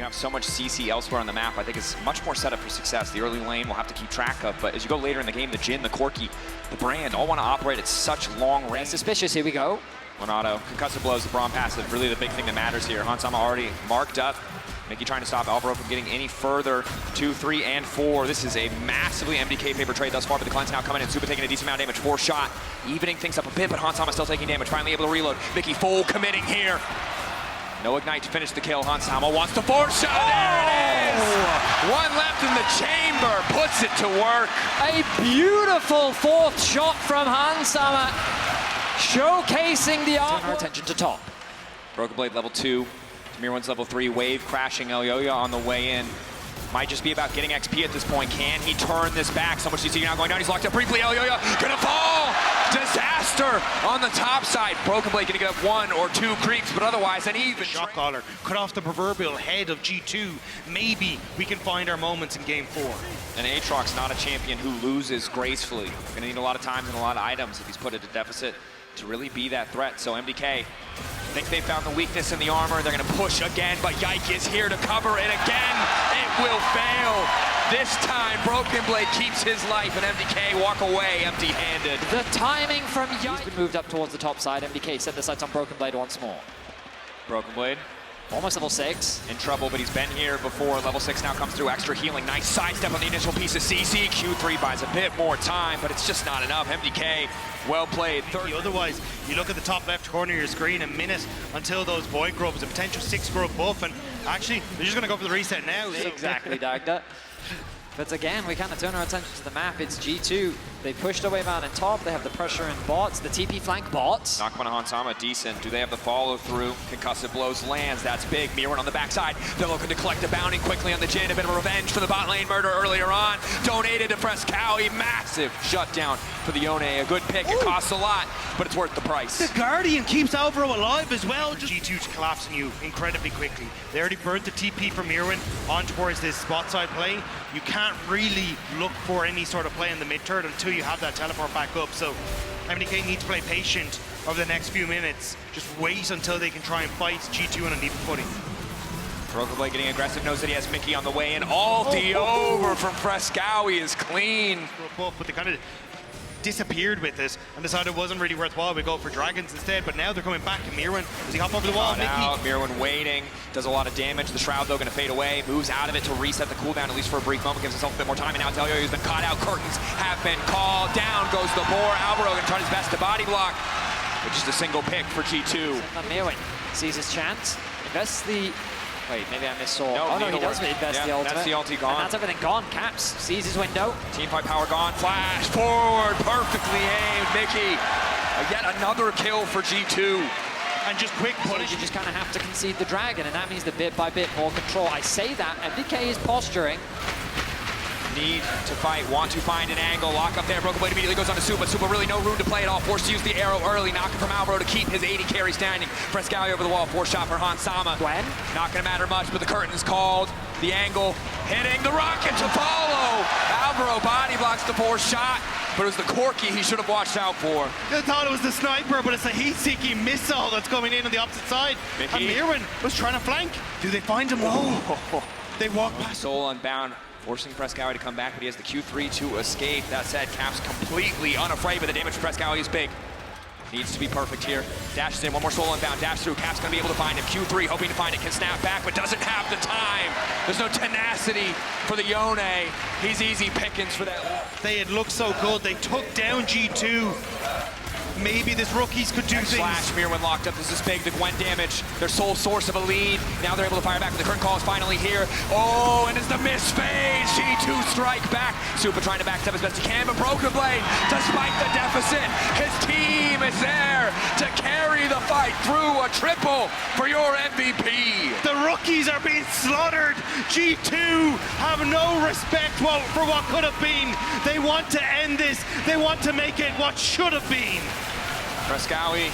have so much CC elsewhere on the map, I think it's much more set up for success. The early lane we'll have to keep track of, but as you go later in the game, the Jhin, the Corki, the Brand all want to operate at such long range. Suspicious, here we go. Monado, concussive blows, the Braum passive, really the big thing that matters here. Hansama already marked up. Miky trying to stop Alvaro from getting any further. 2, 3, and 4. This is a massively MDK favorite trade thus far, but the cleanse now coming in. Supa taking a decent amount of damage. 4 shot, evening things up a bit, but Hansama still taking damage. Finally able to reload. Miky full committing here. No ignite to finish the kill. Hansama wants the 4 shot. There it is! One left in the chamber, puts it to work. A beautiful 4th shot from Hansama, showcasing the art. Turn our attention to top. Broken Blade level 2. Myrwn's level 3, wave crashing Elyoya on the way in. Might just be about getting XP at this point. Can he turn this back? So much CC now going down. He's locked up briefly. Elyoya gonna fall! Disaster on the top side. Broken Blade gonna get up 1 or 2 creeps, but otherwise an even. Shot caller cut off the proverbial head of G2. Maybe we can find our moments in game 4. And Aatrox not a champion who loses gracefully. Gonna need a lot of times and a lot of items if he's put at a deficit to really be that threat. So MDK, I think they found the weakness in the armor. They're gonna push again, but Yike is here to cover it again. It will fail. This time, Broken Blade keeps his life, and MDK walk away empty-handed. The timing from Yike. He's been moved up towards the top side. MDK set the sights on Broken Blade once more. Broken Blade. Almost level 6. In trouble, but he's been here before. Level 6 now comes through. Extra healing. Nice sidestep on the initial piece of CC. Q3 buys a bit more time, but it's just not enough. MDK, well played. Otherwise, you look at the top left corner of your screen, a minute until those Void grubs, a potential 6 grub buff, and actually, they're just going to go for the reset now. So. Exactly, Dagda. But again, we kind of turn our attention to the map. It's G2. They pushed away out in top. They have the pressure in bots, the TP flank bots. Knock one on Hansama, decent. Do they have the follow through? Concussive blows lands, that's big. Myrwn on the backside. They're looking to collect a bounty quickly on the Jhin. A bit of revenge for the bot lane murder earlier on. Donated to Fresskowy, massive shutdown for the Yone. A good pick, it costs a lot, but it's worth the price. The Guardian keeps Alvaro alive as well. G2's collapsing you incredibly quickly. They already burnt the TP from Myrwn on towards this spot side play. You can't really look for any sort of play in the mid-turn until you have that teleport back up. So MDK needs to play patient over the next few minutes. Just wait until they can try and fight G2 on an even footing. Broken Blade getting aggressive, knows that he has Miky on the way in. Ulti over from Fresskowy is clean. But they kind of disappeared with this and decided it wasn't really worthwhile. We go for dragons instead, but now they're coming back. And Myrwn, does he hop over the wall? Myrwn waiting, does a lot of damage. The Shroud, though, going to fade away. Moves out of it to reset the cooldown, at least for a brief moment. Gives himself a bit more time. And now Elyoya has been caught out. Curtains have been called. Down goes the boar. Alvaro going to try his best to body block. But just a single pick for G2. Myrwn sees his chance. Invests the... Wait, maybe I missaw. No, oh no, he does invest the ultimate. That's the ulti gone. And that's everything gone. Caps sees his window. Teamfight power gone. Flash forward, perfectly aimed. Miky, yet another kill for G2. And just quick punish. So you just kind of have to concede the dragon, and that means the bit by bit more control. I say that, MDK is posturing. Need to fight, want to find an angle, lock up there. Broken Blade immediately goes on to Supa. Supa really no room to play at all. Forced to use the arrow early, knocking from Alvaro to keep his AD carry standing. Fresskowy over the wall, 4 shot for Hansama. Gwen. Not gonna matter much, but the curtain's called. The angle, hitting the rocket to follow. Alvaro body blocks the 4 shot, but it was the Corki he should have watched out for. I thought it was the sniper, but it's a heat-seeking missile that's coming in on the opposite side. Miky. And Myrwn was trying to flank. Do they find him? No. They walk past. Soul unbound, forcing Fresskowy to come back, but he has the Q3 to escape. That said, Caps completely unafraid, but the damage for Fresskowy is big. Needs to be perfect here. Dashes in, one more soul unbound, dash through. Cap's gonna be able to find him. Q3 hoping to find it, can snap back, but doesn't have the time. There's no tenacity for the Yone. He's easy pickings for that. They had looked so good. They took down G2. Maybe this rookies could do things. Flash, Myrwn locked up. This is big. The Gwen damage, their sole source of a lead. Now they're able to fire back, but the current call is finally here. Oh, and it's the miss fade. G2 strike back. Supa trying to backstep as best he can, but Broken Blade, despite the deficit, his team is there to carry the fight through. A triple for your MVP. The rookies are being slaughtered. G2 have no respect for what could have been. They want to end this. They want to make it what should have been. Fresskowy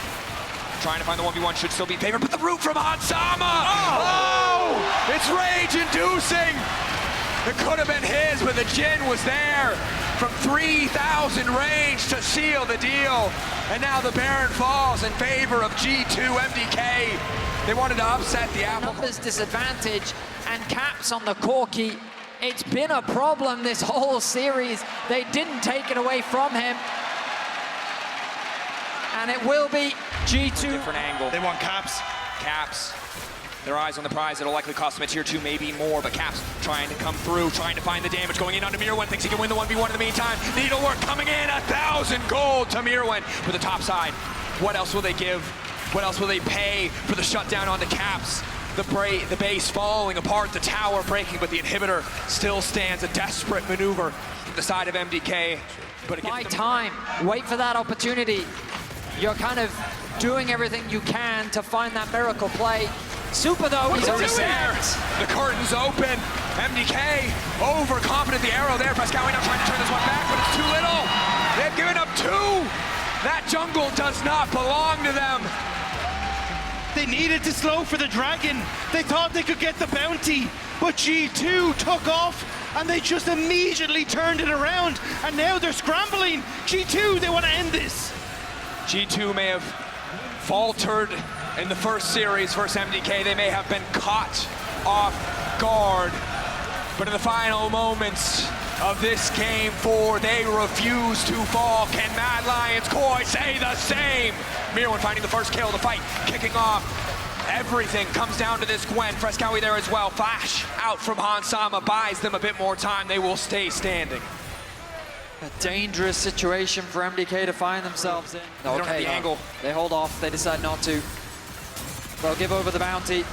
trying to find the 1v1, should still be favored, but the root from Hansama! Oh! It's rage-inducing! It could have been his, but the Jhin was there from 3,000 range to seal the deal. And now the Baron falls in favor of G2 MDK. They wanted to upset the apple. Numbers disadvantage and caps on the Corki. It's been a problem this whole series. They didn't take it away from him. And it will be G2. Different angle. They want caps. Caps. Their eyes on the prize. It'll likely cost them a tier 2, maybe more, but Caps trying to come through, trying to find the damage, going in onto Myrwn, thinks he can win the 1v1 in the meantime. Needlework coming in, 1,000 gold to Myrwn for the top side. What else will they give? What else will they pay for the shutdown onto Caps? The base falling apart, the tower breaking, but the inhibitor still stands. A desperate maneuver from the side of MDK. But Buy time, wait for that opportunity. You're kind of doing everything you can to find that miracle play. Supa though, he's already there. The curtain's open. MDK overconfident. The arrow there. Fresskowy now trying to turn this one back, but it's too little. They've given up 2. That jungle does not belong to them. They needed to slow for the dragon. They thought they could get the bounty, but G2 took off and they just immediately turned it around. And now they're scrambling. G2, they want to end this. G2 may have faltered in the first series versus MDK. They may have been caught off guard. But in the final moments of this game 4, they refuse to fall. Can Mad Lions Koi say the same? Myrwn finding the first kill, the fight kicking off. Everything comes down to this Gwen. Fresskowy there as well. Flash out from Hansama buys them a bit more time. They will stay standing. A dangerous situation for MDK to find themselves in. They don't have the angle. They hold off, they decide not to. They'll give over the bounty.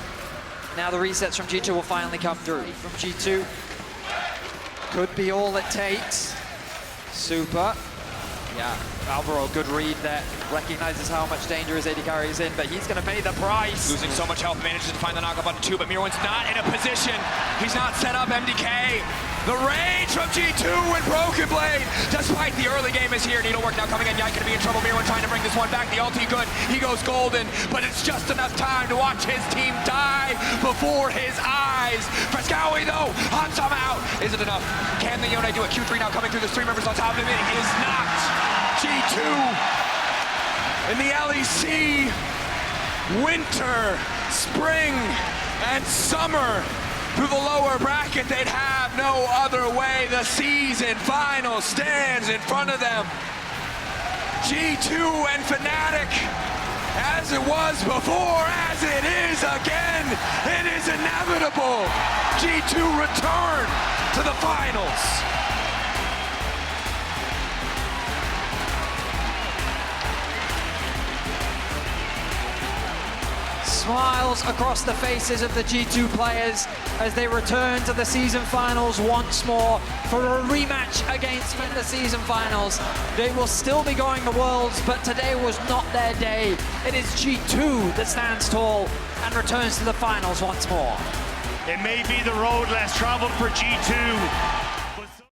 Now the resets from G2 will finally come through. From G2, could be all it takes. Supa. Yeah, Alvaro, good read there. Recognizes how much danger his AD carry is in, but he's going to pay the price. Losing so much health, manages to find the knockup on 2, but Myrwn's not in a position. He's not set up, MDK. The range from G2 and Broken Blade. Despite the early game is here. Needlework now coming in. Yike gonna be in trouble. Myrwn trying to bring this one back. The ulti good. He goes golden, but it's just enough time to watch his team die before his eyes. Fresskowy though, Hansama out. Is it enough? Can the Yone do it? Q3 now coming through. There's 3 members on top of him. It is not. G2 in the LEC winter, spring, and summer. Through the lower bracket, they'd have no other way. The season final stands in front of them. G2 and Fnatic, as it was before, as it is again, it is inevitable. G2 return to the finals. Smiles across the faces of the G2 players as they return to the season finals once more for a rematch against in the season finals. They will still be going to Worlds, but today was not their day. It is G2 that stands tall and returns to the finals once more. It may be the road less traveled for G2,